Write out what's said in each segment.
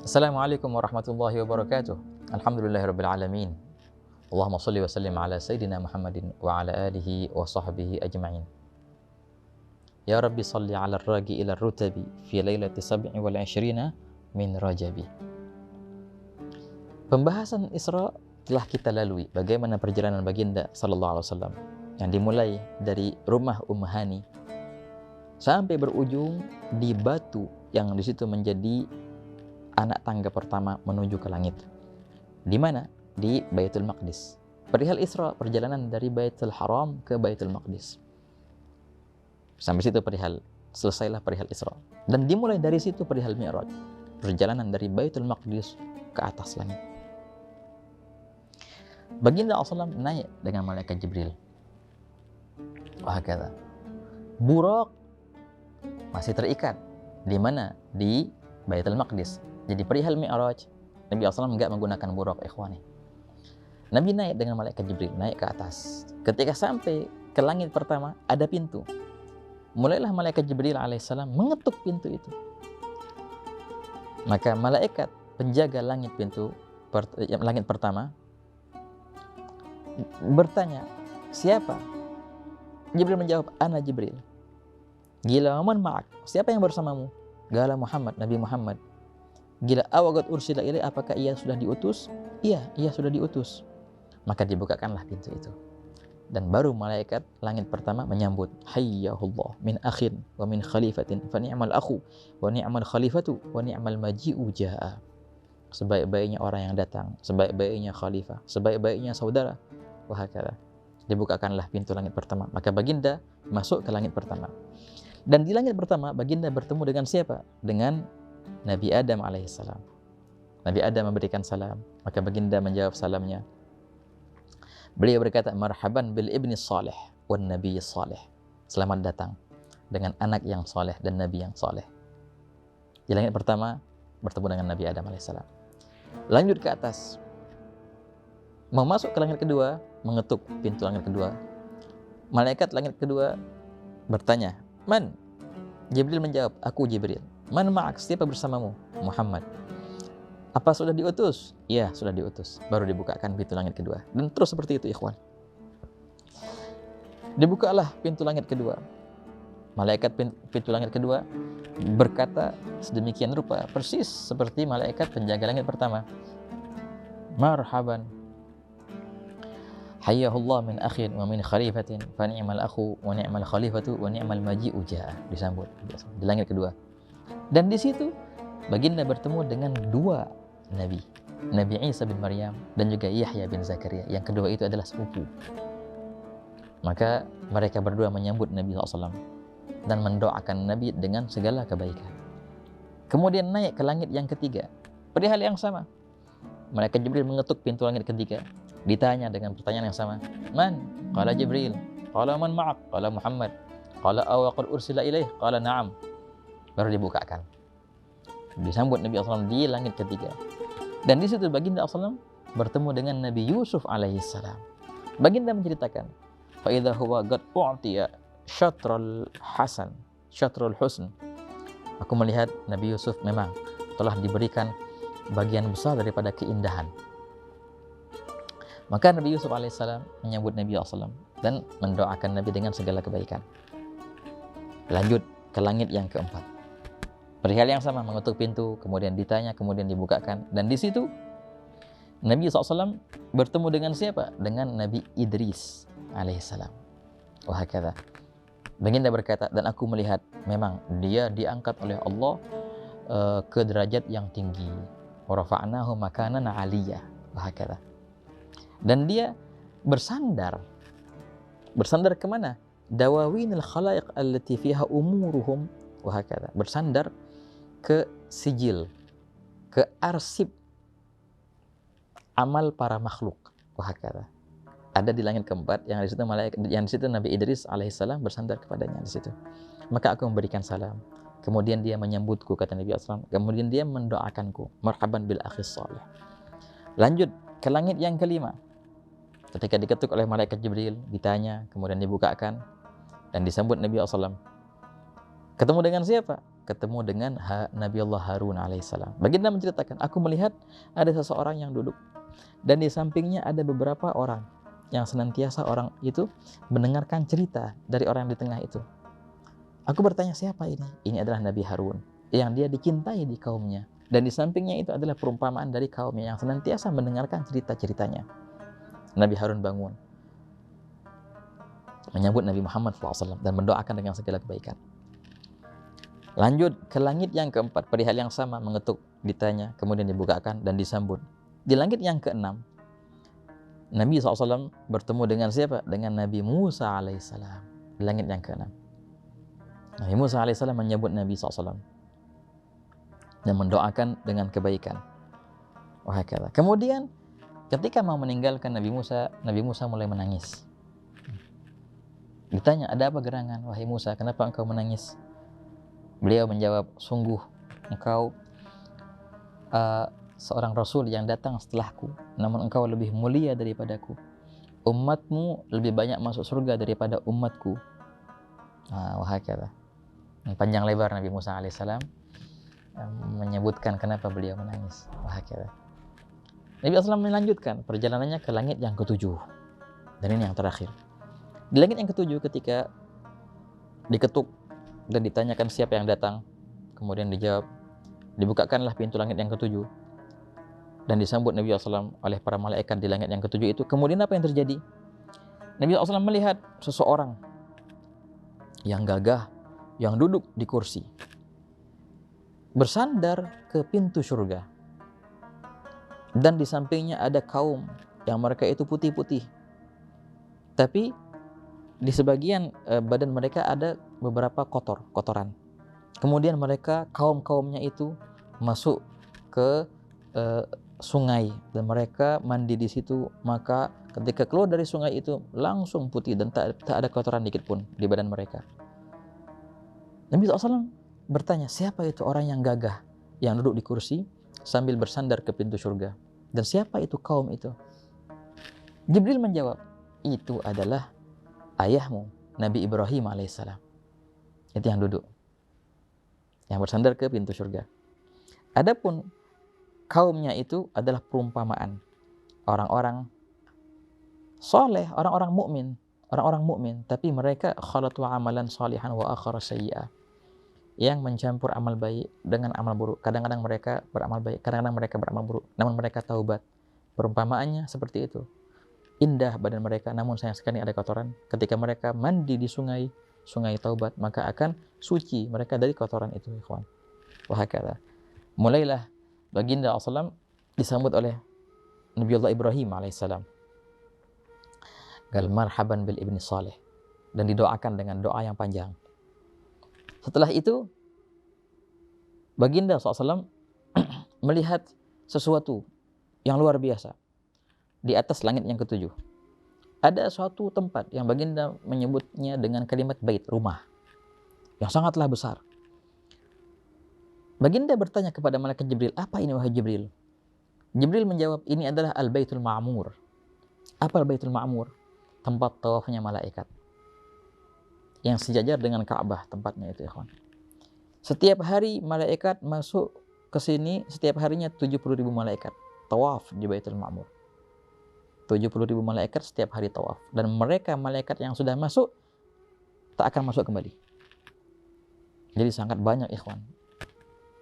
Assalamualaikum warahmatullahi wabarakatuh. Alhamdulillahirabbil alamin. Allahumma shalli wa sallim ala sayyidina Muhammadin wa ala alihi wa sahbihi ajma'in. Ya Rabbi shalli ala ar-ragi ila ar-rutabi fi lailati sab'i wal 'ishrina min Rajabi. Pembahasan Isra telah kita lalui, bagaimana perjalanan baginda sallallahu alaihi wasallam yang dimulai dari rumah Hani sampai berujung di batu yang di situ menjadi anak tangga pertama menuju ke langit. Di mana? Di Baitul Maqdis. Perihal Isra, perjalanan dari Baitul Haram ke Baitul Maqdis. Sampai situ selesailah perihal Isra. Dan dimulai dari situ perihal Mi'raj. Perjalanan dari Baitul Maqdis ke atas langit. Baginda SAW naik dengan malaikat Jibril. Wahakadha. Buraq masih terikat. Di mana? Di Baitul Maqdis. Jadi perihal Mi'raj, Nabi SAW enggak menggunakan buraq, ikhwani. Nabi naik dengan malaikat Jibril, naik ke atas. Ketika sampai ke langit pertama, ada pintu. Mulailah malaikat Jibril alaihissalam mengetuk pintu itu. Maka malaikat penjaga langit langit pertama bertanya, siapa? Jibril menjawab, ana Jibril. Gila man ma'ak, siapa yang bersamamu? Gala Muhammad, Nabi Muhammad. Gila awagat ursila ilai, apakah ia sudah diutus? Iya, ia sudah diutus. Maka dibukakanlah pintu itu. Dan baru malaikat langit pertama menyambut, hayyahullah min akhin wa min khalifatin fa ni'mal akhu wa ni'mal khalifatu wa ni'mal maji'u jaa. Sebaik-baiknya orang yang datang, sebaik-baiknya khalifah, sebaik-baiknya saudara. Wahakala. Dibukakanlah pintu langit pertama. Maka baginda masuk ke langit pertama. Dan di langit pertama baginda bertemu dengan siapa? Dengan Nabi Adam alaihissalam. Nabi Adam memberikan salam, maka baginda menjawab salamnya. Beliau berkata, marhaban bil ibni salih wan nabiy salih. Selamat datang dengan anak yang saleh dan nabi yang saleh. Di langit pertama bertemu dengan Nabi Adam alaihissalam. Lanjut ke atas. Mau masuk ke langit kedua, mengetuk pintu langit kedua. Malaikat langit kedua bertanya, man? Jibril menjawab, aku Jibril. Man ma'ak, siapa bersamamu? Muhammad. Apa sudah diutus? Iya, sudah diutus. Baru dibukakan pintu langit kedua. Dan terus seperti itu, ikhwan. Dibukalah pintu langit kedua. Malaikat pintu langit kedua berkata sedemikian rupa, persis seperti malaikat penjaga langit pertama. Marhaban. Hayyahullah min akhin wa min khalifatin fa ni'mal akhu wa ni'mal khalifatu wa ni'mal maji'u jaa. Disambut di langit kedua. Dan di situ baginda bertemu dengan dua nabi, Nabi Isa bin Maryam dan juga Yahya bin Zakaria. Yang kedua itu adalah sepupu. Maka mereka berdua menyambut Nabi SAW dan mendoakan Nabi dengan segala kebaikan. Kemudian naik ke langit yang ketiga. Perihal yang sama. Malaikat Jibril mengetuk pintu langit ketiga. Ditanya dengan pertanyaan yang sama. Man? Qala Jibril. Qala man ma'ak? Qala Muhammad. Qala aw qad ursila ilaih? Qala na'am. Baru dibukakan. Disambut Nabi SAW di langit ketiga. Dan di situ baginda SAW bertemu dengan Nabi Yusuf alaihissalam. Baginda menceritakan, fa idza huwa qad u'tiya syatrul hasan, syatrul husn. Aku melihat Nabi Yusuf memang telah diberikan bagian besar daripada keindahan. Maka Nabi Yusuf alaihissalam menyambut Nabi SAW dan mendoakan Nabi dengan segala kebaikan. Lanjut ke langit yang keempat. Perihal yang sama, mengetuk pintu, kemudian ditanya, kemudian dibukakan. Dan di situ Nabi SAW bertemu dengan siapa? Dengan Nabi Idris alaihissalam. Wahakadha. Baginda berkata, dan aku melihat memang dia diangkat oleh Allah ke derajat yang tinggi. Wa rafa'nahu makanan 'aliyah. Wahakadha. Dan dia bersandar. Bersandar kemana? Dawawinil khalaiq allati fiha umuruhum. Wahakadha. Bersandar ke sijil, ke arsip amal para makhluk. Wahakadha. Ada di langit keempat yang di situ malaikat, yang di situ Nabi Idris alaihissalam bersandar kepadanya di situ. Maka aku memberikan salam. Kemudian dia menyambutku, kata Nabi SAW. Kemudian dia mendoakanku, marhaban bil akhis salih. Lanjut ke langit yang kelima. Ketika diketuk oleh malaikat Jibril, ditanya, kemudian dibukakan dan disambut Nabi SAW. Ketemu dengan siapa? ketemu dengan Nabi Allah Harun alaihissalam. Baginda menceritakan, aku melihat ada seseorang yang duduk dan di sampingnya ada beberapa orang yang senantiasa orang itu mendengarkan cerita dari orang di tengah itu. Aku bertanya, siapa ini? Ini adalah Nabi Harun yang dia dicintai di kaumnya. Dan di sampingnya itu adalah perumpamaan dari kaumnya yang senantiasa mendengarkan cerita-ceritanya. Nabi Harun bangun, menyambut Nabi Muhammad SAW dan mendoakan dengan segala kebaikan. Lanjut ke langit yang keempat, perihal yang sama, mengetuk, ditanya, kemudian dibukakan dan disambut. Di langit yang keenam, Nabi SAW bertemu dengan siapa? Dengan Nabi Musa alaihissalam. Di langit yang keenam, Nabi Musa alaihissalam menyambut Nabi SAW dan mendoakan dengan kebaikan. Wahakala. Kemudian ketika mau meninggalkan Nabi Musa mulai menangis. Ditanya, ada apa gerangan? Wahai Musa, kenapa engkau menangis? Beliau menjawab, sungguh engkau seorang Rasul yang datang setelahku, namun engkau lebih mulia daripadaku. Umatmu lebih banyak masuk surga daripada umatku. Wahakala. Panjang lebar Nabi Musa alaihissalam menyebutkan kenapa beliau menangis. Wahakala. Nabi SAW melanjutkan perjalanannya ke langit yang ketujuh. Dan ini yang terakhir. Di langit yang ketujuh ketika diketuk dan ditanyakan siapa yang datang, kemudian dijawab, dibukakanlah pintu langit yang ketujuh dan disambut Nabi SAW oleh para malaikat di langit yang ketujuh itu. Kemudian apa yang terjadi? Nabi SAW melihat seseorang yang gagah, yang duduk di kursi, bersandar ke pintu surga, dan di sampingnya ada kaum yang mereka itu putih-putih, tapi di sebagian badan mereka ada beberapa kotoran. Kemudian mereka, kaumnya itu masuk ke sungai dan mereka mandi di situ. Maka ketika keluar dari sungai itu langsung putih dan tak ada kotoran dikit pun di badan mereka. Nabi SAW bertanya, siapa itu orang yang gagah yang duduk di kursi sambil bersandar ke pintu surga? Dan siapa itu kaum itu? Jibril menjawab, itu adalah ayahmu, Nabi Ibrahim alaihissalam. Itu yang duduk, yang bersandar ke pintu surga. Adapun kaumnya itu adalah perumpamaan orang-orang soleh, orang-orang mukmin, tapi mereka khalatu amalan salihan wa akhara sayyi'ah, yang mencampur amal baik dengan amal buruk. Kadang-kadang mereka beramal baik, kadang-kadang mereka beramal buruk, namun mereka taubat. Perumpamaannya seperti itu. Indah badan mereka, namun sayang sekali ada kotoran. Ketika mereka mandi di sungai taubat, maka akan suci mereka dari kotoran itu, ikhwan. Wahakala. Mulailah baginda SAW disambut oleh Nabiullah Ibrahim alaihissalam. Gal marhaban bil ibni salih, dan didoakan dengan doa yang panjang. Setelah itu baginda SAW melihat sesuatu yang luar biasa di atas langit yang ketujuh. Ada suatu tempat yang baginda menyebutnya dengan kalimat bait, rumah yang sangatlah besar. Baginda bertanya kepada malaikat Jibril, apa ini wahai Jibril? Jibril menjawab, ini adalah Al-Baitul Ma'mur. Apa Al-Baitul Ma'mur? Tempat tawafnya malaikat, yang sejajar dengan Ka'bah tempatnya itu, ikhwan. Setiap hari malaikat masuk ke sini, setiap harinya 70.000 malaikat tawaf di Baitul Ma'mur. 70.000 malaikat setiap hari tawaf, dan mereka malaikat yang sudah masuk tak akan masuk kembali. Jadi sangat banyak, ikhwan.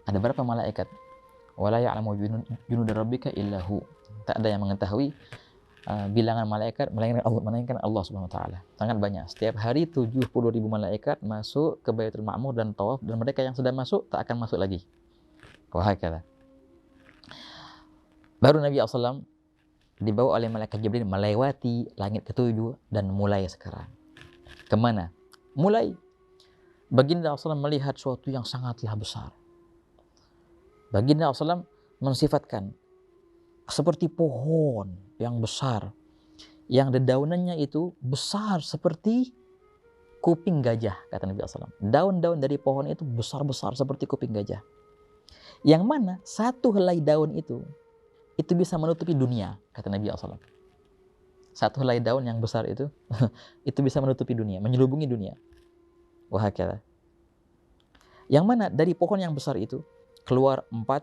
Ada berapa malaikat? Wala ya'lamu junuda rabbika illahu. Tak ada yang mengetahui bilangan malaikat melainkan Allah Subhanahu wa taala. Sangat banyak. Setiap hari 70.000 malaikat masuk ke Baitul Ma'mur dan tawaf, dan mereka yang sudah masuk tak akan masuk lagi. Wahakala. Baru Nabi SAW dibawa oleh malaikat Jibril melewati langit ketujuh dan mulai sekarang. Kemana? Mulai baginda SAW melihat sesuatu yang sangatlah besar. Baginda SAW mensifatkan seperti pohon yang besar, yang dedaunannya itu besar seperti kuping gajah, kata Nabi SAW. Daun-daun dari pohon itu besar-besar seperti kuping gajah. Yang mana satu helai daun itu bisa menutupi dunia, kata Nabi SAW. Satu helai daun yang besar itu itu bisa menutupi dunia, menyelubungi dunia. Wahakala. Yang mana dari pohon yang besar itu keluar 4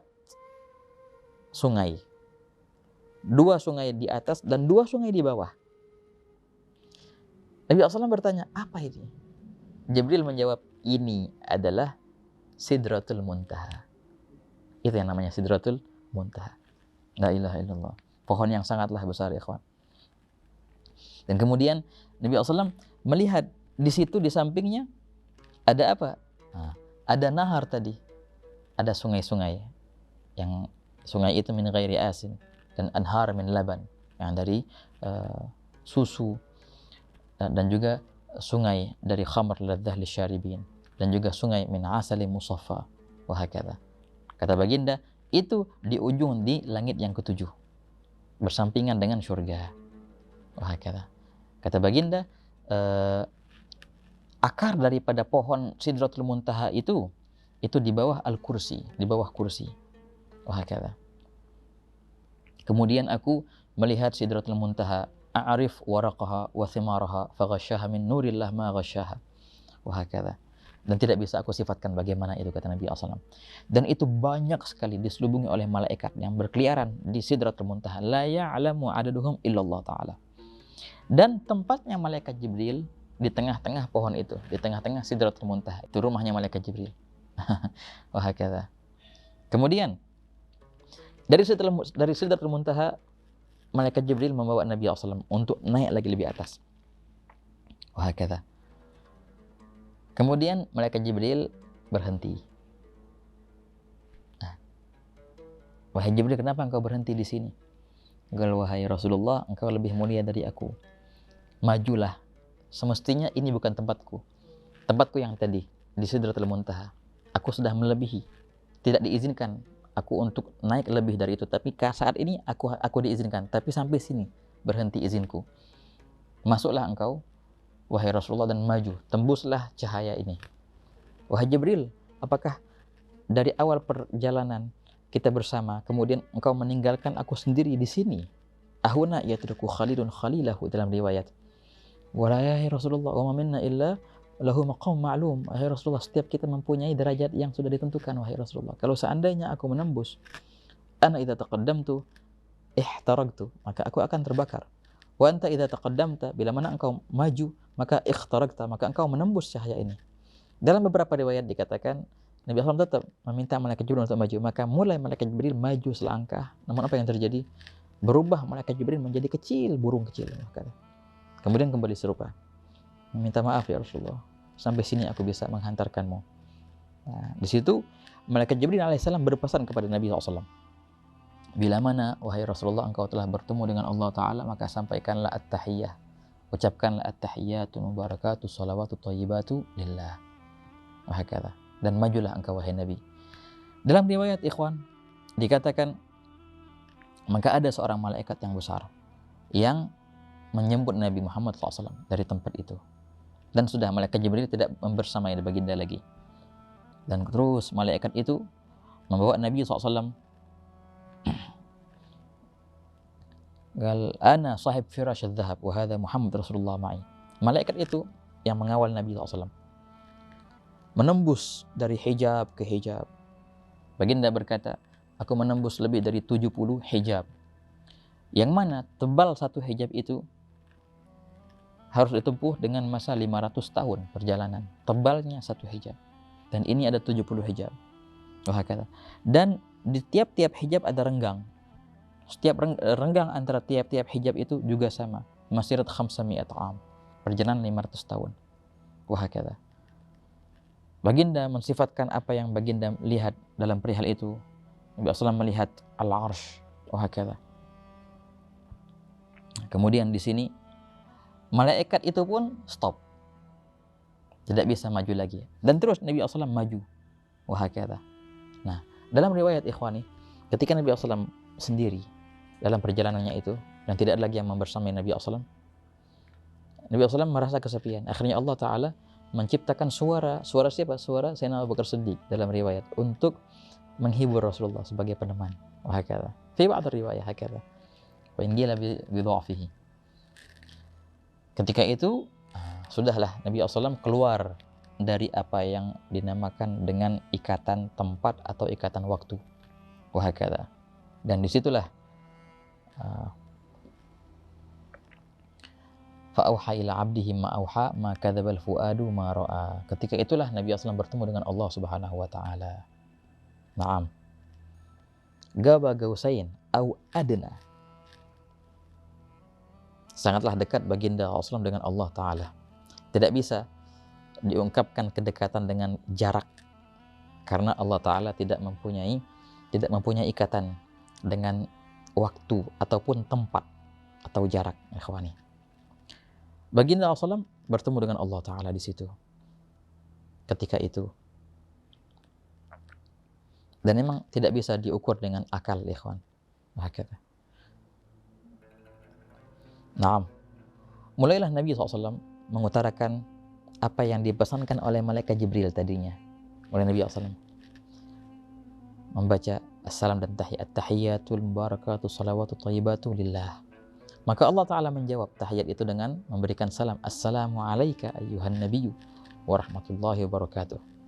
sungai. 2 sungai di atas dan 2 sungai di bawah. Nabi SAW bertanya, apa ini? Jibril menjawab, ini adalah Sidratul Muntaha. Itu yang namanya Sidratul Muntaha. La ilaha illallah. Pohon yang sangatlah besar, ya ikhwan. Dan kemudian Nabi SAW melihat di situ di sampingnya ada apa? Nah, ada nahar tadi. Ada sungai-sungai. Yang sungai itu min ghairi asin. Dan anhar min laban. Yang dari susu. Dan juga sungai dari khamr ladzah lisyaribin. Dan juga sungai min asali musaffa. Wahakadha. Kata baginda, itu di ujung di langit yang ketujuh. Bersampingan dengan surga. Wahakadha. Kata baginda, akar daripada pohon Sidratul Muntaha itu di bawah al-kursi, di bawah kursi. Wahakadha. Kemudian aku melihat Sidratul Muntaha, a'rif waraqaha wa thimaraha faghasyaha min nurillah ma ghasyaha. Wahakadha. Dan tidak bisa aku sifatkan bagaimana itu, kata Nabi SAW. Dan itu banyak sekali diselubungi oleh malaikat yang berkeliaran di Sidratul Muntaha. La ya'lamu adaduhum illallah ta'ala. Dan tempatnya malaikat Jibril di tengah-tengah pohon itu, di tengah-tengah Sidratul Muntaha. Itu rumahnya malaikat Jibril. Wahakadha. Kemudian dari Sidratul Muntaha, malaikat Jibril membawa Nabi SAW untuk naik lagi lebih atas. Wahakadha. Kemudian malaikat Jibril berhenti. Nah, wahai Jibril, kenapa engkau berhenti di sini? Gal, wahai Rasulullah, engkau lebih mulia dari aku. Majulah. Semestinya ini bukan tempatku. Tempatku yang tadi di Sidratul Muntaha. Aku sudah melebihi. Tidak diizinkan aku untuk naik lebih dari itu. Tapi saat ini aku diizinkan. Tapi sampai sini berhenti izinku. Masuklah engkau, wahai Rasulullah, dan maju, tembuslah cahaya ini. Wahai Jibril, apakah dari awal perjalanan kita bersama, kemudian engkau meninggalkan aku sendiri di sini? Ahuna yatruku khalilun khalilahu, dalam riwayat. Wahai Rasulullah, wa ma minna illa lahu maqam ma'lum. Wahai Rasulullah, setiap kita mempunyai derajat yang sudah ditentukan, wahai Rasulullah. Kalau seandainya aku menembus, ana idza taqaddamtu ihtaraqtu, maka aku akan terbakar. Wa anta idza taqaddamta, bila mana engkau maju, maka ikhtaraqta, maka engkau menembus cahaya ini. Dalam beberapa riwayat dikatakan Nabi SAW tetap meminta malaikat Jibril untuk maju, maka mulai malaikat Jibril maju selangkah. Namun apa yang terjadi? Berubah malaikat Jibril menjadi kecil, burung kecil. Kemudian kembali serupa. Minta maaf ya Rasulullah, sampai sini aku bisa menghantarkanmu. Nah, di situ malaikat Jibril alaihissalam berpesan kepada Nabi SAW. Bila mana, wahai Rasulullah, engkau telah bertemu dengan Allah Ta'ala, maka sampaikanlah at-tahiyyah. Ucapkanlah at-tahiyyatu mubarakatuh salawatu thayyibatu lillah. Wahakadha. Dan majulah engkau, wahai Nabi. Dalam riwayat ikhwan, dikatakan, maka ada seorang malaikat yang besar yang menyebut Nabi Muhammad SAW dari tempat itu. Dan sudah malaikat Jibril tidak bersamai baginda lagi. Dan terus malaikat itu membawa Nabi SAW. Gal ana sahib firash al-dhahab wa hadha Muhammad Rasulullah ma'i. Malaikat itu yang mengawal Nabi SAW. Menembus dari hijab ke hijab. Baginda berkata, aku menembus lebih dari 70 hijab. Yang mana tebal satu hijab itu harus ditempuh dengan masa 500 tahun perjalanan. Tebalnya satu hijab. Dan ini ada 70 hijab. Wahakala. Dan di tiap-tiap hijab ada renggang. Setiap renggang antara tiap-tiap hijab itu juga sama. Masirat 500 am. Perjalanan 500 tahun. Wahakala. Baginda mensifatkan apa yang baginda lihat dalam perihal itu. Nabi SAW melihat al-arsh. Wahakala. Kemudian di sini malaikat itu pun stop. Tidak bisa maju lagi. Dan terus Nabi SAW maju. Wahakala. Nah, dalam riwayat ikhwani, ketika Nabi SAW sendiri dalam perjalanannya itu, dan tidak ada lagi yang membersamai Nabi SAW, Nabi SAW merasa kesepian. Akhirnya Allah Ta'ala menciptakan suara siapa? Suara Sayyidina Abu Bakar Siddiq dalam riwayat, untuk menghibur Rasulullah sebagai peneman. Wahakala. Fi ba'd riwayat hakala. Wa in qila bi dha'fihi. Ketika itu, sudahlah Nabi SAW keluar dari apa yang dinamakan dengan ikatan tempat atau ikatan waktu. Wahakala. Dan disitulah fa'auha ila abdihi ma auha ma kadzabal fuadu ma ra'a. Ketika itulah Nabi SAW bertemu dengan Allah Subhanahu wa taala. Naam. Gaba gausain au adna. Sangatlah dekat baginda Rasulullah dengan Allah taala. Tidak bisa diungkapkan kedekatan dengan jarak, karena Allah taala tidak mempunyai ikatan dengan waktu ataupun tempat atau jarak, ikhwani. Baginda Rasulullah bertemu dengan Allah taala di situ ketika itu. Dan memang tidak bisa diukur dengan akal, ikhwan. Hakata. Naam. Mulailah Nabi SAW mengutarakan apa yang dipesankan oleh malaikat Jibril tadinya oleh Nabi SAW. Membaca assalam dan tahiyatul mubarakatuh salawatu thayyibatu lillah. Maka Allah Ta'ala menjawab tahiyat itu dengan memberikan salam. Assalamu alayka ayyuhan nabiyyu wa rahmatullahi wabarakatuh.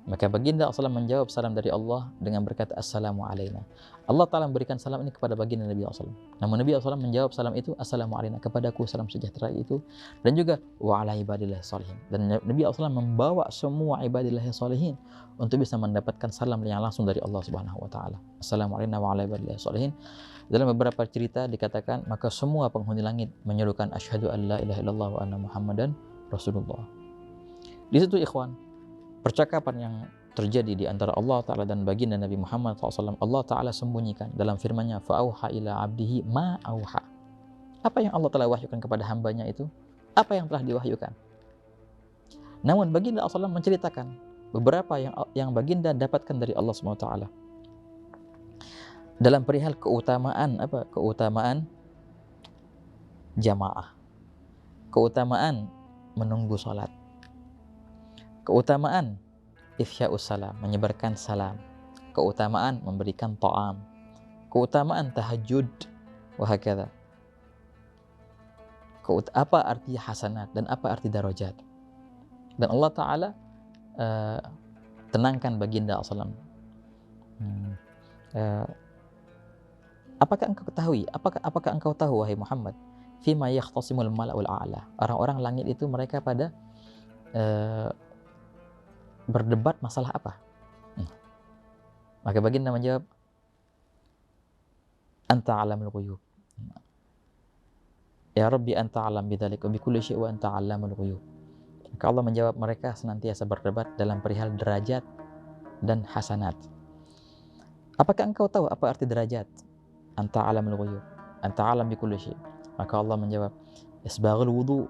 Maka baginda SAW menjawab salam dari Allah dengan berkata assalamu alayna. Allah Ta'ala memberikan salam ini kepada baginda Nabi SAW. Namun Nabi SAW menjawab salam itu assalamu alayna, kepadaku salam sejahtera itu. Dan juga wa ala ibadillahi salihin. Dan Nabi SAW membawa semua ibadillahi salihin untuk bisa mendapatkan salam yang langsung dari Allah Subhanahu wa Ta'ala. Assalamu alayna wa ala ibadillahi salihin. Dalam beberapa cerita dikatakan maka semua penghuni langit menyerukan asyhadu an la ilaha illallah wa anna muhammadan rasulullah. Di situ ikhwan, percakapan yang terjadi di antara Allah Ta'ala dan baginda Nabi Muhammad SAW, Allah Ta'ala sembunyikan dalam firman-Nya fa'auha ila abdihi ma auha. Apa yang Allah telah wahyukan kepada hambanya itu, apa yang telah diwahyukan. Namun baginda SAW menceritakan beberapa yang baginda dapatkan dari Allah SWT dalam perihal keutamaan jamaah, keutamaan menunggu salat, keutamaan ifsya'us salam, menyebarkan salam, keutamaan memberikan ta'am, keutamaan tahajud, wahakadha. Apa arti hasanat dan apa arti darajat. Dan Allah Ta'ala tenangkan baginda SAW. Apakah engkau tahu wahai Muhammad, fima yakhtasimul mala'ul a'la, orang-orang langit itu mereka pada berdebat masalah apa? Maka baginda menjawab, anta alamul ghuyub. Ya Rabbi anta alam bidzalik wa bikulli syai' wa anta alamul ghuyub. Maka Allah menjawab, mereka senantiasa berdebat dalam perihal derajat dan hasanat. Apakah engkau tahu apa arti derajat? Anta alamul ghuyub, anta alam bikulli syai'. Maka Allah menjawab, isbaghul wudu'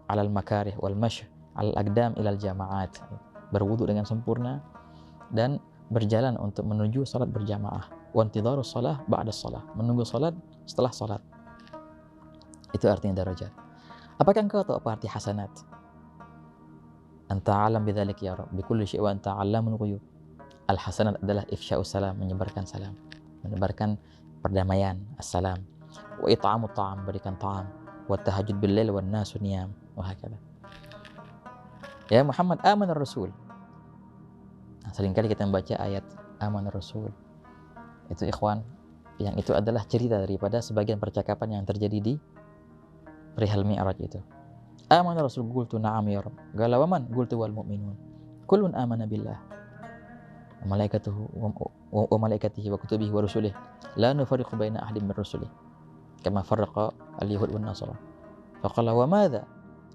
'alal makarih wal mashi' 'alal aqdam ilal jama'at. Berwudu dengan sempurna dan berjalan untuk menuju salat berjamaah. Wa intidharus shalah ba'da shalah, menunggu salat setelah salat. Itu artinya darajat. Apakah engkau tahu apa arti hasanat? Anta alam bidzalik ya Rabb, bikulli syai' wa anta alamul ghuyub. Al hasanat adalah ifsya'us salam, menyebarkan salam, menebarkan perdamaian, assalam. Wa it'amut ta'am, berikan ta'am. Wa tahajjud bil lail wan nasu niyam, wa hakadha. Ya Muhammad, amanar Rasul. Nah, seringkali kita membaca ayat amanar Rasul. Itu ikhwan, yang itu adalah cerita daripada sebagian percakapan yang terjadi di perihal Mi'raj itu. Amanar Rasul, qultu na'am ya Rabb. Qala wa man? Qultu wal mu'minun. Kullun amana billah wa malaikatihi wa kutubihi wa rusulihi la nufarriqu baina ahadin min rusulihi kama farraqa al-yahud wan nasara. Faqala wa madza?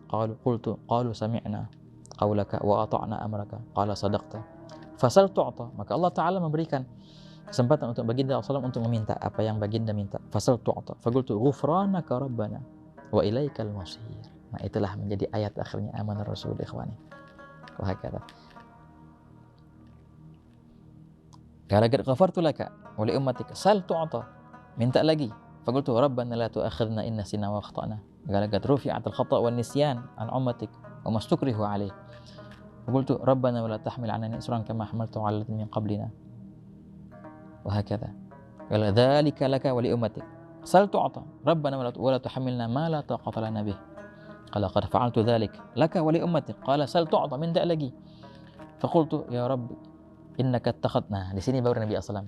Qalu sami'na qaulaka wa ata'na amraka. Qala sadaqta. Fasal tu'ta. Maka Allah Ta'ala memberikan kesempatan untuk baginda SAW untuk meminta apa yang baginda minta. Fasal tu'ta. Faqultu ghufranaka rabbana wa ilaikal masir. Nah, itulah menjadi ayat akhirnya amanar Rasul, ikhwani. Wa hakadha. Qala qad ghafartu laka wa li ummatika sal tu'ta. Minta lagi. Faqultu rabbana la tu'akhidhna in nasina wa akhtana. Qala qad rufi'atil khata' wan nisyan an ummatik wa mastukrihu alaih. Faqultu rabbana wa la tahmil 'alaina isran kama hamaltu 'ala alladziina min qablina. Wa hakadha. Qala dzalika laka wa li ummatik sal tu'ta. Rabbana wa la tuhammilna ma la taqata lana bih. Qala qad fa'altu dhalik laka wa li ummatik. Qala sal tu'ta, minta lagi. Faqultu ya Rabbi innaka ittakhadh. Nah, di sini baru Nabi SAW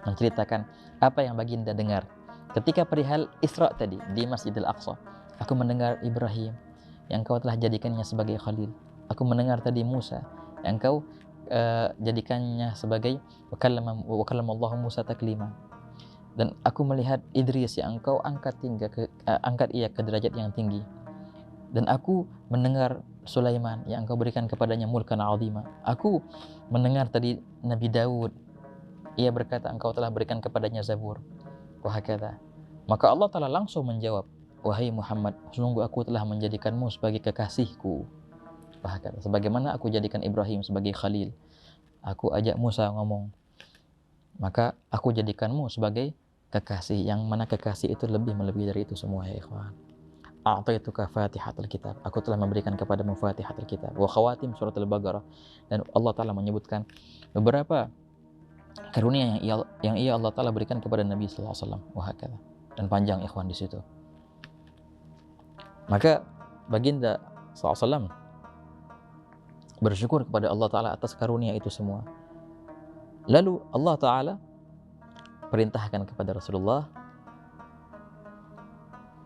menceritakan apa yang baginda dengar ketika perihal Isra tadi di Masjidil Aqsa. Aku mendengar Ibrahim yang kau telah jadikannya sebagai khalil. Aku mendengar tadi Musa yang kau jadikannya sebagai wa kallama Allah Musa taklima. Dan aku melihat Idris yang engkau angkat ia ke derajat yang tinggi. Dan aku mendengar Sulaiman yang engkau berikan kepadanya mulkan azima. Aku mendengar tadi Nabi Daud, ia berkata engkau telah berikan kepadanya Zabur. Wahakadha. Maka Allah Ta'ala langsung menjawab, wahai Muhammad, sungguh aku telah menjadikanmu sebagai kekasihku. Wahakadha. Sebagaimana aku jadikan Ibrahim sebagai khalil, aku ajak Musa ngomong, maka aku jadikanmu sebagai kekasih, yang mana kekasih itu lebih melebihi dari itu semua, ya ikhwan. A'taituka fatihatul kitab, aku telah memberikan kepadamu fatihatul kitab wa khawatim surat al-Baqarah. Dan Allah Ta'ala menyebutkan beberapa karunia yang ia Allah Ta'ala berikan kepada Nabi sallallahu alaihi wasallam. Wahakala. Dan panjang ikhwan di situ. Maka baginda sallallahu alaihi wasallam bersyukur kepada Allah Ta'ala atas karunia itu semua. Lalu Allah Ta'ala perintahkan kepada Rasulullah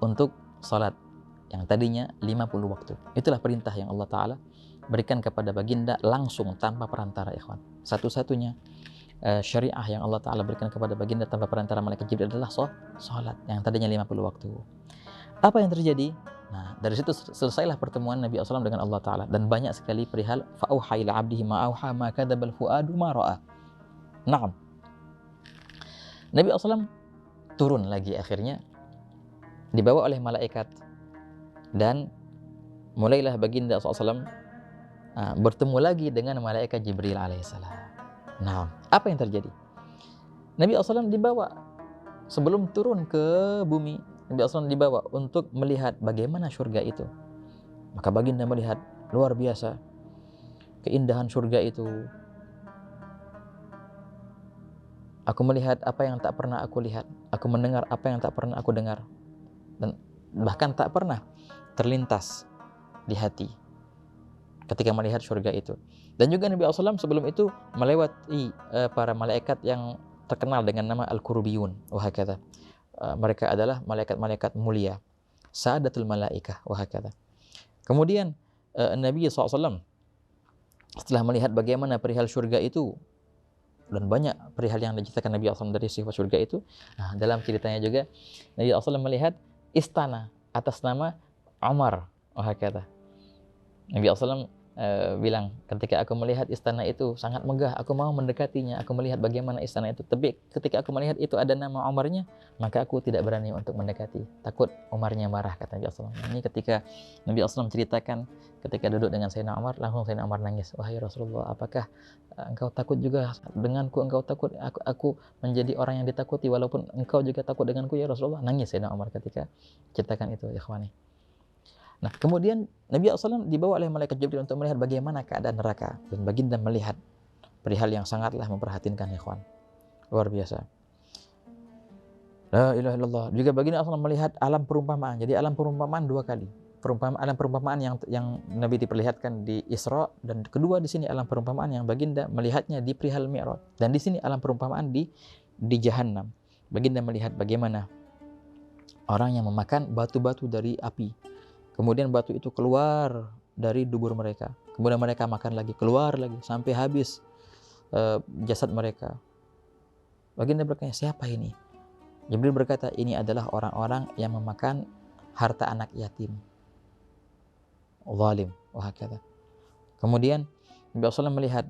untuk salat yang tadinya 50 waktu. Itulah perintah yang Allah Ta'ala berikan kepada baginda langsung tanpa perantara, ikhwan. Satu-satunya syariah yang Allah Ta'ala berikan kepada baginda tanpa perantara malaikat Jibril adalah salat yang tadinya 50 waktu. Apa yang terjadi? Nah, dari situ selesailah pertemuan Nabi SAW dengan Allah Ta'ala. Dan banyak sekali perihal fa'auha ila abdihi ma'auha ma kadzabal fuadu ma ra'a. Naam. Nabi SAW turun lagi akhirnya, dibawa oleh malaikat, dan mulailah baginda SAW bertemu lagi dengan malaikat Jibril alaihissalam. Nah, apa yang terjadi? Nabi SAW dibawa, sebelum turun ke bumi, Nabi SAW dibawa untuk melihat bagaimana surga itu. Maka baginda melihat luar biasa keindahan surga itu. Aku melihat apa yang tak pernah aku lihat. Aku mendengar apa yang tak pernah aku dengar. Dan bahkan tak pernah terlintas di hati ketika melihat surga itu. Dan juga Nabi SAW sebelum itu melewati para malaikat yang terkenal dengan nama Al-Qurubiyun. Wahakadha. Mereka adalah malaikat-malaikat mulia, Sa'adatul Malaikah. Wahakadha. Kemudian Nabi SAW setelah melihat bagaimana perihal surga itu, dan banyak perihal yang diceritakan Nabi SAW dari sifat surga itu, nah, dalam ceritanya juga Nabi SAW melihat istana atas nama Umar. Wahakadha. Nabi SAW bilang, ketika aku melihat istana itu sangat megah, aku mau mendekatinya, aku melihat bagaimana istana itu. Tapi ketika aku melihat itu ada nama Umarnya, maka aku tidak berani untuk mendekati, takut Umarnya marah, kata Nabi SAW. Ini ketika Nabi SAW menceritakan ketika duduk dengan Sayyidina Umar, langsung Sayyidina Umar nangis. Wahai Rasulullah, apakah engkau takut juga denganku? Engkau takut aku menjadi orang yang ditakuti walaupun engkau juga takut denganku, ya Rasulullah? Nangis Sayyidina Umar ketika ceritakan itu, ikhwani. Nah, kemudian Nabi SAW dibawa oleh malaikat Jibril untuk melihat bagaimana keadaan neraka. Dan baginda melihat perihal yang sangatlah memperhatinkan, ikhwan. Luar biasa. La ilaha illallah. Juga baginda SAW melihat alam perumpamaan. Jadi alam perumpamaan dua kali. Alam perumpamaan yang Nabi diperlihatkan di Isra, dan kedua di sini alam perumpamaan yang baginda melihatnya di perihal Mi'raj. Dan di sini alam perumpamaan di Jahannam. Baginda melihat bagaimana orang yang memakan batu-batu dari api. Kemudian batu itu keluar dari dubur mereka. Kemudian mereka makan lagi, keluar lagi, sampai habis jasad mereka. Baginda bertanya, siapa ini? Jibril berkata, ini adalah orang-orang yang memakan harta anak yatim. Zalim. Wahakadha. Kemudian Nabi SAW melihat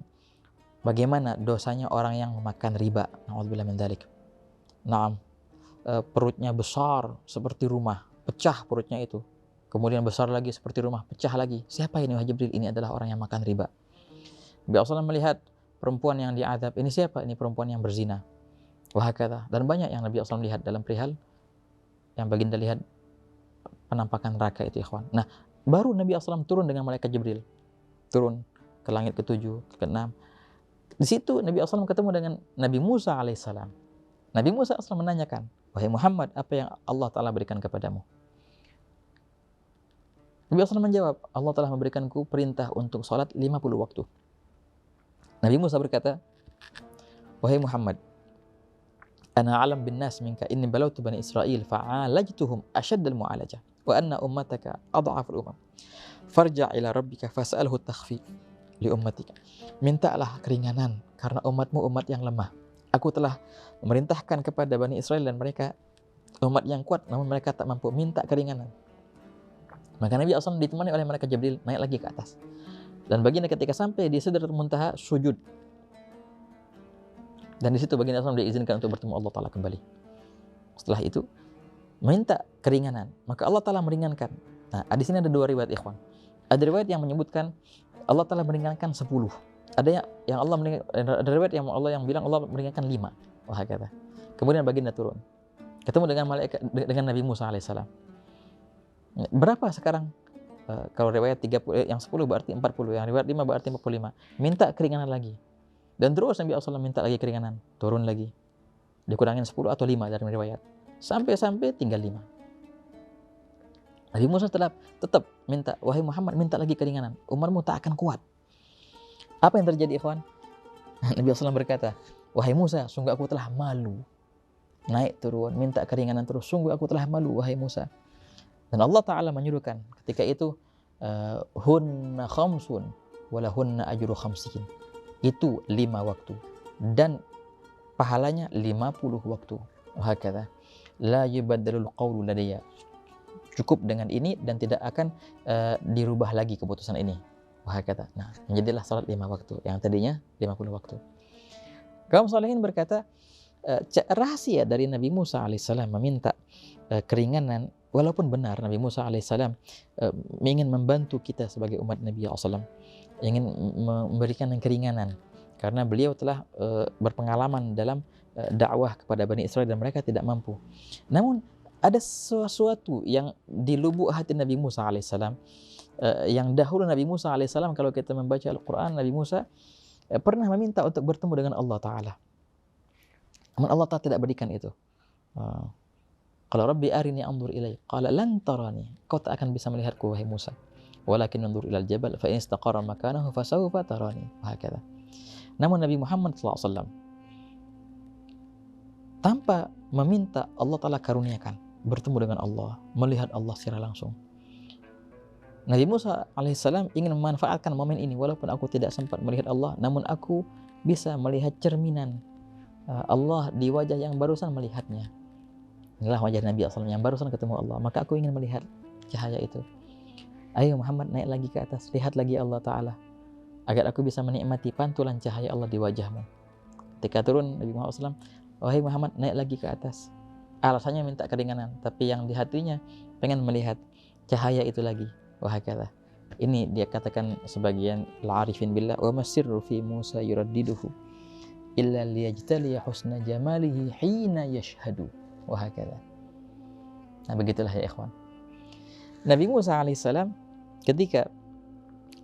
bagaimana dosanya orang yang memakan riba. Na'udzubillah min dzalik. Naam. Perutnya besar seperti rumah, pecah perutnya itu. Kemudian besar lagi seperti rumah, pecah lagi. Siapa ini, wahai Jibril? Ini adalah orang yang makan riba. Nabi SAW melihat perempuan yang diadab. Ini siapa? Ini perempuan yang berzina. Wahakadha. Dan banyak yang Nabi SAW lihat dalam perihal yang baginda lihat penampakan neraka itu, ikhwan. Nah, baru Nabi SAW turun dengan malaikat Jibril. Turun ke langit ke-7, ke-6. Di situ Nabi SAW ketemu dengan Nabi Musa alaihissalam. Nabi Musa SAW menanyakan, wahai Muhammad, apa yang Allah Ta'ala berikan kepadamu? Nabi SAW menjawab, Allah telah memberikanku perintah untuk sholat 50 waktu. Nabi Musa berkata, wahai Muhammad, ana alam bin nas minka inni balautu bani Israel fa'alajtuhum asyaddal mu'alajah wa anna ummataka adhaful umam farja' ila rabbika fas'alhu takhfif li ummatika. Mintalah keringanan karena umatmu umat yang lemah. Aku telah memerintahkan kepada Bani Israel dan mereka umat yang kuat namun mereka tak mampu, minta keringanan. Maka Nabi SAW ditemani oleh malaikat Jibril naik lagi ke atas. Dan baginda ketika sampai di Sidratul Muntaha sujud. Dan di situ baginda SAW diizinkan untuk bertemu Allah Ta'ala kembali. Setelah itu minta keringanan, maka Allah Ta'ala meringankan. Nah, di sini ada dua riwayat ikhwan. Ada riwayat yang menyebutkan Allah Ta'ala meringankan 10. Ada yang ada riwayat yang Allah yang bilang Allah meringankan 5. Wah kata. Kemudian baginda turun. Ketemu dengan malaikat dengan Nabi Musa alaihissalam. Berapa sekarang? Kalau riwayat 30 yang 10 berarti 40, yang riwayat 5 berarti 45. Minta keringanan lagi. Dan terus Nabi SAW minta lagi keringanan, turun lagi. Dikurangin 10 atau 5 dari riwayat. Sampai tinggal 5. Nabi Musa tetap minta, wahai Muhammad, minta lagi keringanan. Umarmu tak akan kuat. Apa yang terjadi ikhwan? Nabi SAW berkata, wahai Musa, sungguh aku telah malu. Naik turun, minta keringanan terus. Sungguh aku telah malu, wahai Musa. Dan Allah Ta'ala menyuruhkan ketika itu, hunna khamsun, walahunna ajru khamsin. Itu 5 waktu. Dan pahalanya 50 waktu. Wahakadha. La yubaddalul qawlu ladayya. Cukup dengan ini dan tidak akan dirubah lagi keputusan ini. Wahakadha. Nah, menjadilah salat 5 waktu. Yang tadinya 50 waktu. Kaum salihin berkata, rahasia dari Nabi Musa alaihissalam meminta keringanan, walaupun benar Nabi Musa alaihissalam ingin membantu kita sebagai umat Nabi SAW, ingin memberikan keringanan karena beliau telah berpengalaman dalam dakwah kepada Bani Israel dan mereka tidak mampu. Namun ada sesuatu yang di lubuk hati Nabi Musa alaihissalam, yang dahulu Nabi Musa alaihissalam, kalau kita membaca Al-Quran, Nabi Musa pernah meminta untuk bertemu dengan Allah Ta'ala. Namun Allah Ta'ala tidak berikan itu. Qala Rabbi arini anzur ilaik. Qala lan tarani. Kau tak akan bisa melihatku wahai Musa. Walakin anzur ilal jabal fa in istaqarra makanahu fasawfa tarani. Wahakadha. Namun Nabi Muhammad SAW tanpa meminta, Allah Ta'ala karuniakan bertemu dengan Allah, melihat Allah secara langsung. Nabi Musa alaihissalam ingin memanfaatkan momen ini, walaupun aku tidak sempat melihat Allah, namun aku bisa melihat cerminan Allah di wajah yang barusan melihatnya. Inilah wajah Nabi SAW yang barusan ketemu Allah, maka aku ingin melihat cahaya itu. Ayo Muhammad, naik lagi ke atas, lihat lagi Allah Ta'ala, agar aku bisa menikmati pantulan cahaya Allah di wajahmu. Ketika turun Nabi Muhammad SAW, wahai Muhammad, naik lagi ke atas. Alasannya minta keringanan, tapi yang di hatinya pengen melihat cahaya itu lagi. Wahakadha. Ini dia katakan sebagian al-arifin billah, wa masirru fi Musa yuraddiduhu illa liyajtaliya husna jamalihi hina yashhadu. Wahakadha. Nah, begitulah ya ikhwan. Nabi Musa alaihissalam ketika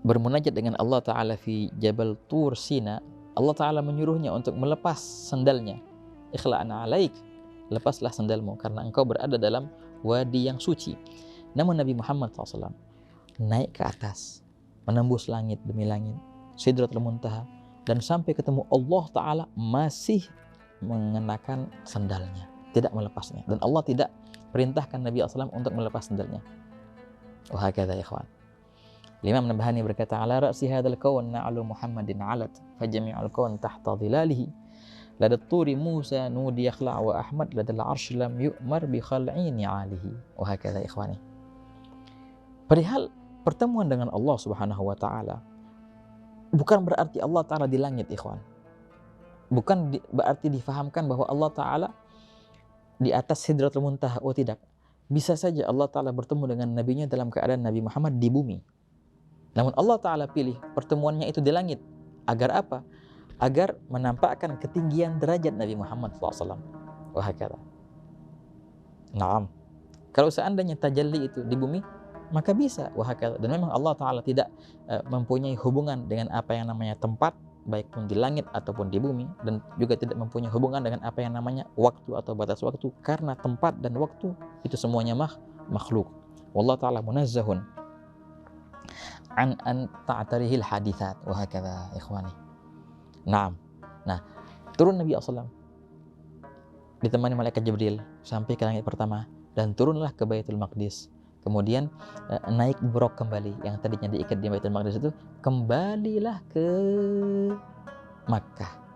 bermunajat dengan Allah Ta'ala fi Jabal Tur Sina, Allah Ta'ala menyuruhnya untuk melepas sandalnya. Ikhla'na alaik, lepaslah sandalmu karena engkau berada dalam wadi yang suci. Namun Nabi Muhammad SAW naik ke atas, menembus langit demi langit, Sidratul Muntaha, dan sampai ketemu Allah Ta'ala masih mengenakan sandalnya, tidak melepasnya. Dan Allah tidak perintahkan Nabi SAW untuk melepas sandalnya. Wahakadha ya ikhwan. Imam Nabhani berkata, ala ra'si hadal kawan na'alu Muhammadin alat fajami'ul kawan tahta dhilalihi ladat turi Musa nudi yakhla' wa Ahmad ladal arsh lam yu'mar bi khal'i ni'alihi. Wahakadha ikhwani. Perihal pertemuan dengan Allah Subhanahu wa Ta'ala, bukan berarti Allah Ta'ala di langit ikhwan. Bukan berarti difahamkan bahwa Allah Ta'ala di atas Sidratul Muntaha. Oh tidak. Bisa saja Allah Ta'ala bertemu dengan nabinya dalam keadaan Nabi Muhammad di bumi. Namun Allah Ta'ala pilih pertemuannya itu di langit. Agar apa? Agar menampakkan ketinggian derajat Nabi Muhammad SAW. Wahakala. Naam. Kalau seandainya tajalli itu di bumi, maka bisa. Wahakala. Dan memang Allah Ta'ala tidak mempunyai hubungan dengan apa yang namanya tempat, baik pun di langit ataupun di bumi. Dan juga tidak mempunyai hubungan dengan apa yang namanya waktu atau batas waktu. Karena tempat dan waktu itu semuanya makhluk. Wallahu Ta'ala munazzahun an ta'tarihil hadithat wa hakadha ikhwani. Naam. Nah, turun Nabi SAW ditemani malaikat Jibril sampai ke langit pertama dan turunlah ke Baitul Maqdis. Kemudian naik buraq kembali yang tadinya diikat di Baitul Maqdis itu kembalilah ke Makkah.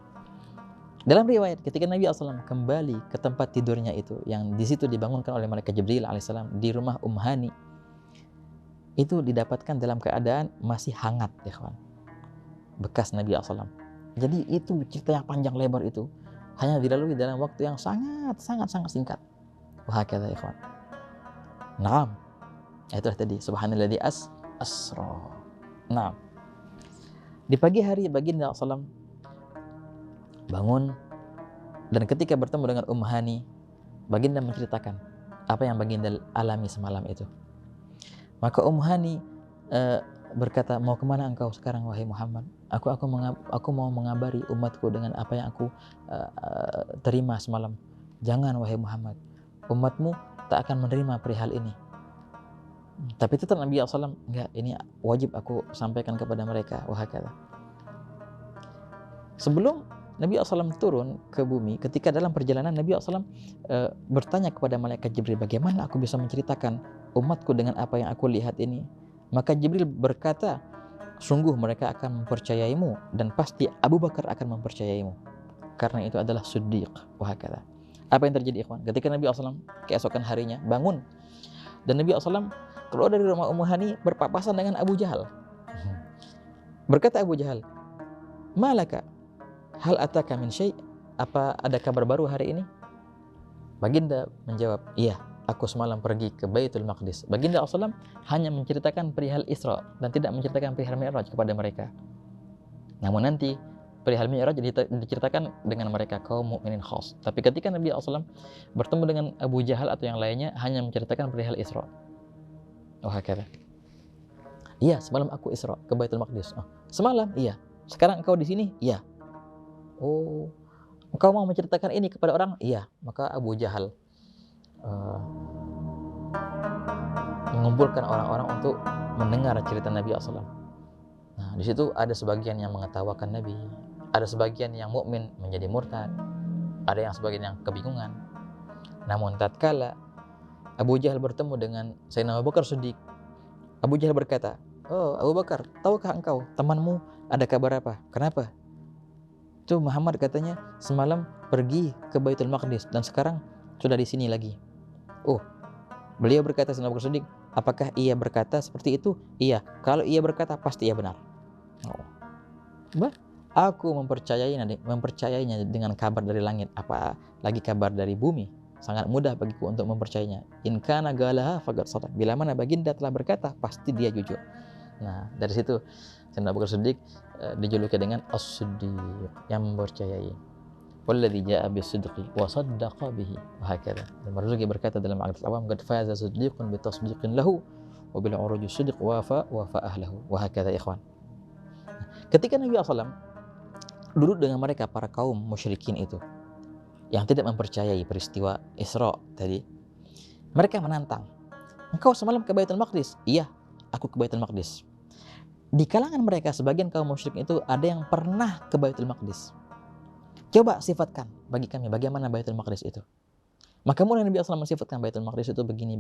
Dalam riwayat ketika Nabi SAW kembali ke tempat tidurnya itu yang di situ dibangunkan oleh malaikat Jibril alaihissalam di rumah Hani, itu didapatkan dalam keadaan masih hangat, ya kawan, bekas Nabi SAW. Jadi itu cerita yang panjang lebar itu hanya dilalui dalam waktu yang sangat singkat. Wahakadha ya kawan. Naam. Itulah tadi subhanalladzi asra. Naam. Di pagi hari baginda SAW bangun dan ketika bertemu dengan Hani, baginda menceritakan apa yang baginda alami semalam itu. Maka Hani berkata, mau kemana engkau sekarang wahai Muhammad? Aku mau mengabari umatku dengan apa yang aku terima semalam. Jangan wahai Muhammad, umatmu tak akan menerima perihal ini. Tapi tetap Nabi SAW, enggak, ini wajib aku sampaikan kepada mereka. Wahakala. Sebelum Nabi SAW turun ke bumi, ketika dalam perjalanan Nabi SAW bertanya kepada malaikat Jibril, bagaimana aku bisa menceritakan umatku dengan apa yang aku lihat ini? Maka Jibril berkata, sungguh mereka akan mempercayaimu dan pasti Abu Bakar akan mempercayaimu karena itu adalah Siddiq. Wahakala. Apa yang terjadi ikhwan? Ketika Nabi SAW keesokan harinya bangun dan Nabi SAW keluar dari rumah Hani berpapasan dengan Abu Jahal. Berkata Abu Jahal, malaka, hal ataka min syai', apa ada kabar baru hari ini? Baginda menjawab, iya, aku semalam pergi ke Baitul Maqdis. Baginda SAW hanya menceritakan perihal Isra dan tidak menceritakan perihal Mi'raj kepada mereka. Namun nanti perihal Mi'raj diceritakan dengan mereka kaum mukminin khas. Tapi ketika Nabi SAW bertemu dengan Abu Jahal atau yang lainnya hanya menceritakan perihal Isra. Oh, hakala. Iya, semalam aku Isra ke Baitul Maqdis. Oh, semalam? Iya. Sekarang engkau di sini? Iya. Oh, engkau mau menceritakan ini kepada orang? Iya. Maka Abu Jahal mengumpulkan orang-orang untuk mendengar cerita Nabi SAW. Nah, di situ ada sebagian yang mengetawakan Nabi, ada sebagian yang mukmin menjadi murtad, ada yang sebagian yang kebingungan. Namun tatkala Abu Jahal bertemu dengan Sayyidina Abu Bakar Siddiq, Abu Jahal berkata, oh Abu Bakar, tahukah engkau temanmu ada kabar apa? Kenapa? Itu Muhammad katanya semalam pergi ke Baitul Maqdis dan sekarang sudah di sini lagi. Oh, beliau berkata, Sayyidina Abu Bakar Siddiq, apakah ia berkata seperti itu? Iya, kalau ia berkata pasti ia benar. Oh. Aku mempercayainya dengan kabar dari langit, apa lagi kabar dari bumi. Sangat mudah bagiku untuk mempercayainya. In kana galaha faqad sadaq. Bila mana baginda telah berkata, pasti dia jujur. Nah, dari situ Sayyidina Abu Bakar Siddiq dijuluki dengan As-Siddiq, yang mempercayai. Walladzi jaa'a bis-sidqi wa saddaqa bihi wa hakadha. Dan Marzuki berkata dalam Aqidul Awam, qad faza siddiqun bi tasdiqin lahu wa bil uruji siddiq wa fa ahlahu wa hakadha ikhwan. Ketika Nabi SAW duduk dengan mereka para kaum musyrikin itu yang tidak mempercayai peristiwa Isra tadi, mereka menantang, engkau semalam ke Baitul Maqdis? Iya, aku ke Baitul Maqdis. Di kalangan mereka sebagian kaum musyrik itu ada yang pernah ke Baitul Maqdis. Coba sifatkan bagi kami bagaimana Baitul Maqdis itu. Maka mulai Nabi SAW mensifatkan Baitul Maqdis itu begini.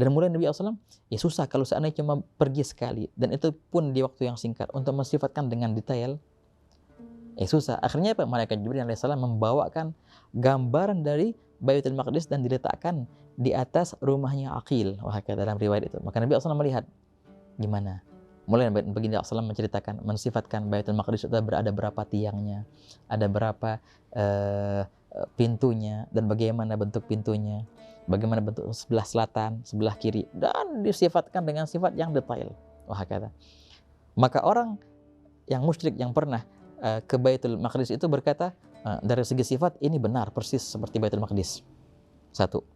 Dan mulai Nabi SAW, ya susah kalau seandainya cuma pergi sekali. Dan itu pun di waktu yang singkat. Untuk mensifatkan dengan detail, susah. Akhirnya apa? Malaikat Jibril alaihissalam membawakan gambaran dari Baitul Maqdis dan diletakkan di atas rumahnya Aqil. Wah, dalam riwayat itu. Maka Nabi SAW melihat gimana. Mulai baginda SAW menceritakan, mensifatkan Baitul Maqdis itu ada berapa tiangnya, ada berapa pintunya, dan bagaimana bentuk pintunya, bagaimana bentuk sebelah selatan, sebelah kiri, dan disifatkan dengan sifat yang detail. Wah, kata. Maka orang yang musyrik yang pernah ke Baitul Maqdis itu berkata, dari segi sifat ini benar persis seperti Baitul Maqdis. Satu.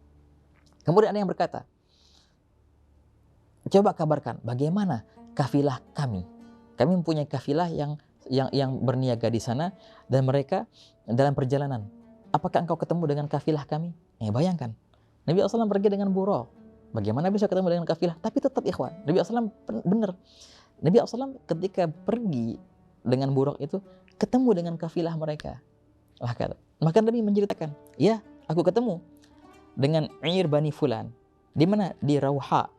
Kemudian ada yang berkata, coba kabarkan bagaimana kafilah kami. Kami mempunyai kafilah yang berniaga di sana dan mereka dalam perjalanan. Apakah engkau ketemu dengan kafilah kami? Bayangkan, Nabi SAW pergi dengan buraq. Bagaimana bisa ketemu dengan kafilah? Tapi tetap ikhwan, Nabi SAW benar. Nabi SAW ketika pergi dengan buruk itu ketemu dengan kafilah mereka. Maka Nabi menceritakan, ya aku ketemu dengan Ir Bani Fulan. Di mana? Di Rauha.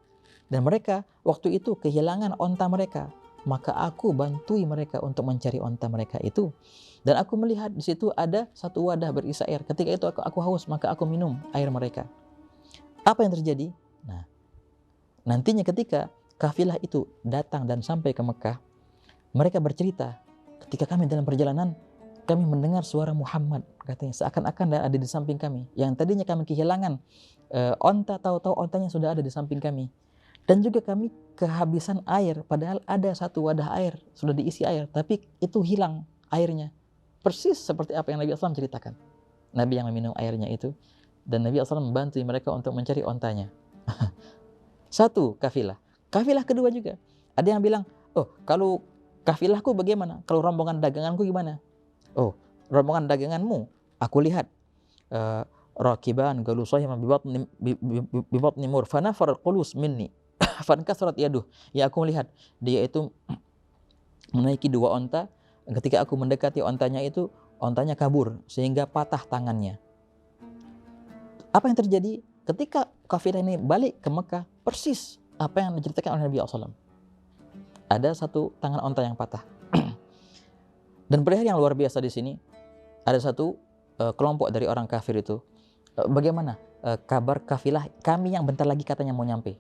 Dan mereka waktu itu kehilangan onta mereka. Maka aku bantui mereka untuk mencari onta mereka itu. Dan aku melihat di situ ada satu wadah berisi air. Ketika itu aku haus, maka aku minum air mereka. Apa yang terjadi? Nah, nantinya ketika kafilah itu datang dan sampai ke Mekah, mereka bercerita, ketika kami dalam perjalanan, kami mendengar suara Muhammad, katanya, seakan-akan ada di samping kami. Yang tadinya kami kehilangan onta, tahu-tahu ontanya sudah ada di samping kami. Dan juga kami kehabisan air, padahal ada satu wadah air, sudah diisi air, tapi itu hilang airnya. Persis seperti apa yang Nabi SAW ceritakan. Nabi yang meminum airnya itu, dan Nabi SAW membantu mereka untuk mencari ontanya. Satu kafilah. Kafilah kedua juga. Ada yang bilang, oh kalau kafilahku bagaimana? Kalau rombongan daganganku gimana? Oh, rombongan daganganmu, aku lihat rakiban galusahim bibatni mur fanafar qulus minni fankasrat yaduh. Ya, aku melihat dia itu menaiki dua onta. Ketika aku mendekati ontanya itu, ontanya kabur sehingga patah tangannya. Apa yang terjadi? Ketika kafilah ini balik ke Mekah, persis apa yang diceritakan oleh Nabi SAW. Ada satu tangan onta yang patah. Dan perihal yang luar biasa di sini, ada satu kelompok dari orang kafir itu. Bagaimana kabar kafilah kami yang bentar lagi katanya mau nyampe?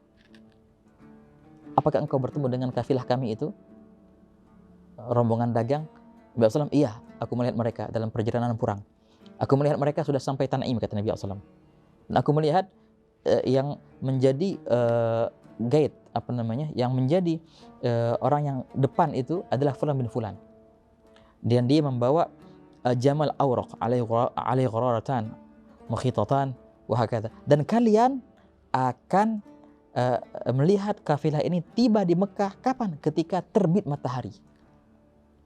Apakah engkau bertemu dengan kafilah kami itu? Rombongan dagang. Nabi SAW, iya, aku melihat mereka dalam perjalanan perang. Aku melihat mereka sudah sampai Tanaim, kata Nabi SAW. Dan aku melihat yang menjadi guide, yang menjadi orang yang depan itu adalah Fulan bin Fulan. Dan dia membawa jamal awraq alaihi ghararatan mukhitatan wa hakadha. Dan kalian akan melihat kafilah ini tiba di Mekah kapan? Ketika terbit matahari.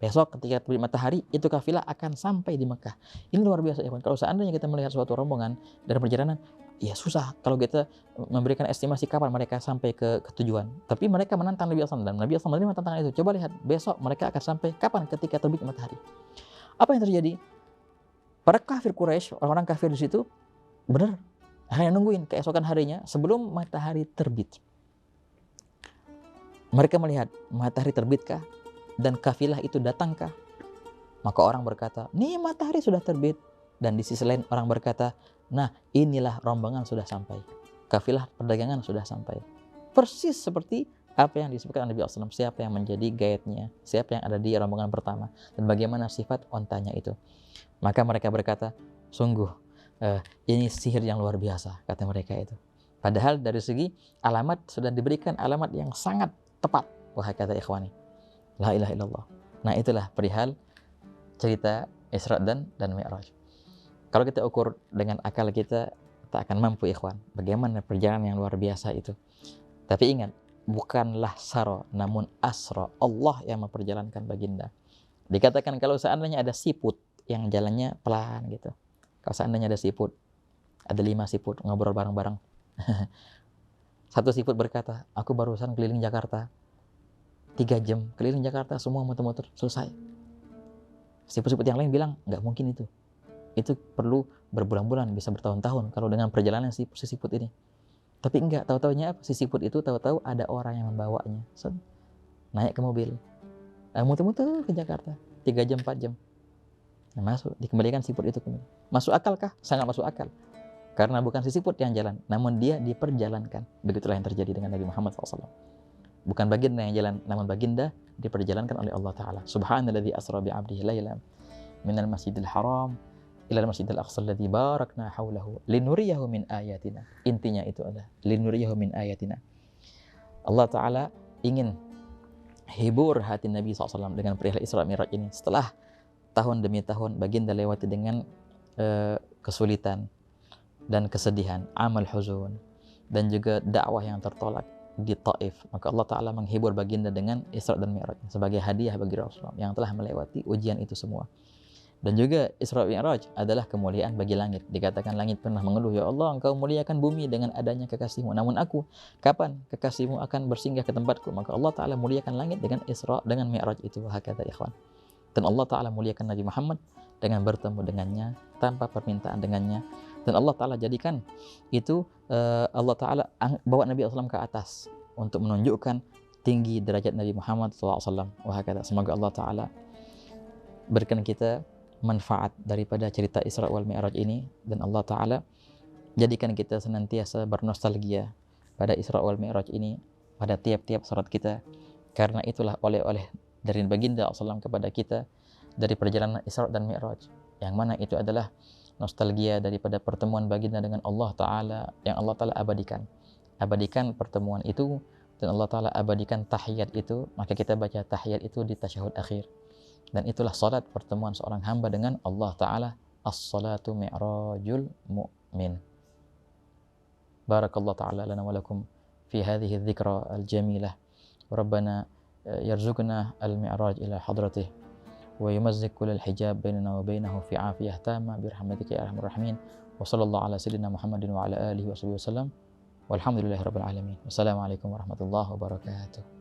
Besok ketika terbit matahari, itu kafilah akan sampai di Mekah. Ini luar biasa, ya. Kalau seandainya kita melihat suatu rombongan dari perjalanan, ya susah kalau kita memberikan estimasi kapan mereka sampai ke tujuan. Tapi mereka menantang Nabi SAW, dan Nabi SAW menerima tantangan itu. Coba lihat, besok mereka akan sampai kapan? Ketika terbit matahari. Apa yang terjadi? Para kafir Quraisy, orang-orang kafir di situ, benar, hanya nungguin keesokan harinya sebelum matahari terbit. Mereka melihat matahari terbitkah? Dan kafilah itu datangkah? Maka orang berkata, nih matahari sudah terbit. Dan di sisi lain orang berkata, nah inilah rombongan sudah sampai. Kafilah perdagangan sudah sampai. Persis seperti apa yang disebutkan Nabi SAW. Siapa yang menjadi guide-nya, siapa yang ada di rombongan pertama, dan bagaimana sifat ontanya itu. Maka mereka berkata, sungguh ini sihir yang luar biasa, kata mereka itu. Padahal dari segi alamat sudah diberikan alamat yang sangat tepat. Wahai kata ikhwani, la ilaha illallah. Nah, itulah perihal cerita Isra dan Mi'raj. Kalau kita ukur dengan akal kita, tak akan mampu, ikhwan, bagaimana perjalanan yang luar biasa itu. Tapi ingat, bukanlah saro, namun asro. Allah yang memperjalankan baginda. Dikatakan kalau seandainya ada siput yang jalannya pelan gitu. Kalau seandainya ada siput, ada 5 siput ngobrol bareng-bareng. Satu siput berkata, aku barusan keliling Jakarta 3 jam, keliling Jakarta semua muter-muter, selesai. Siput-siput yang lain bilang, nggak mungkin itu. Itu perlu berbulan-bulan, bisa bertahun-tahun kalau dengan perjalanan si siput ini. Tapi enggak, tahu-tahunya apa? Si siput itu tahu-tahu ada orang yang membawanya. So, naik ke mobil, muter-muter ke Jakarta 3 jam, 4 jam. Nah, masuk, dikembalikan siput itu kembali. Masuk akal kah? Sangat masuk akal. Karena bukan si siput yang jalan, namun dia diperjalankan. Begitulah yang terjadi dengan Nabi Muhammad SAW. Bukan baginda yang jalan, namun baginda diperjalankan oleh Allah Ta'ala. Subhanalladzi asra bi'abdihi laylan minal masjidil haram ilal masjidil aqsa alladzi barakna haulahu linuriyahu min ayatina. Intinya itu adalah linuriyahu min ayatina. Allah Ta'ala ingin hibur hati Nabi SAW dengan perihal Isra Mi'raj ini. Setelah tahun demi tahun baginda lewati dengan kesulitan dan kesedihan, amal huzun, dan juga dakwah yang tertolak di Taif, maka Allah Ta'ala menghibur baginda dengan Isra dan Mi'raj sebagai hadiah bagi Rasulullah yang telah melewati ujian itu semua. Dan juga Isra Mi'raj adalah kemuliaan bagi langit. Dikatakan langit pernah mengeluh, ya Allah, engkau muliakan bumi dengan adanya kekasihmu. Namun aku, kapan kekasihmu akan bersinggah ke tempatku? Maka Allah Ta'ala muliakan langit dengan Isra, dengan Mi'raj itu. Hakata ikhwan. Dan Allah Ta'ala muliakan Nabi Muhammad dengan bertemu dengannya, tanpa permintaan dengannya. Dan Allah Ta'ala jadikan itu, Allah Ta'ala bawa Nabi SAW ke atas untuk menunjukkan tinggi derajat Nabi Muhammad SAW. Semoga Allah Ta'ala berikan kita manfaat daripada cerita Isra wal Mi'raj ini, dan Allah Ta'ala jadikan kita senantiasa bernostalgia pada Isra wal Mi'raj ini pada tiap-tiap salat kita, karena itulah oleh-oleh dari baginda SAW kepada kita dari perjalanan Isra dan Mi'raj, yang mana itu adalah nostalgia daripada pertemuan baginda dengan Allah Ta'ala yang Allah Ta'ala abadikan pertemuan itu, dan Allah Ta'ala abadikan tahiyat itu. Maka kita baca tahiyat itu di tasyahud akhir, dan itulah salat pertemuan seorang hamba dengan Allah Ta'ala. As-salatu mi'rajul mu'min. Barakallahu ta'ala lana wa lakum fi hadhihi dzikra al-jamilah. Rabbana yarzuqna al-mi'raj ila hadratih wa yumazzik kull al-hijab bainana wa bainahu fi afiyah tamma birahmatika ya arhamar rahimin. Wa sallallahu ala sayyidina Muhammadin wa ala alihi wa sahbihi wasallam. Walhamdulillahirabbil alamin. Wassalamualaikum warahmatullahi wabarakatuh.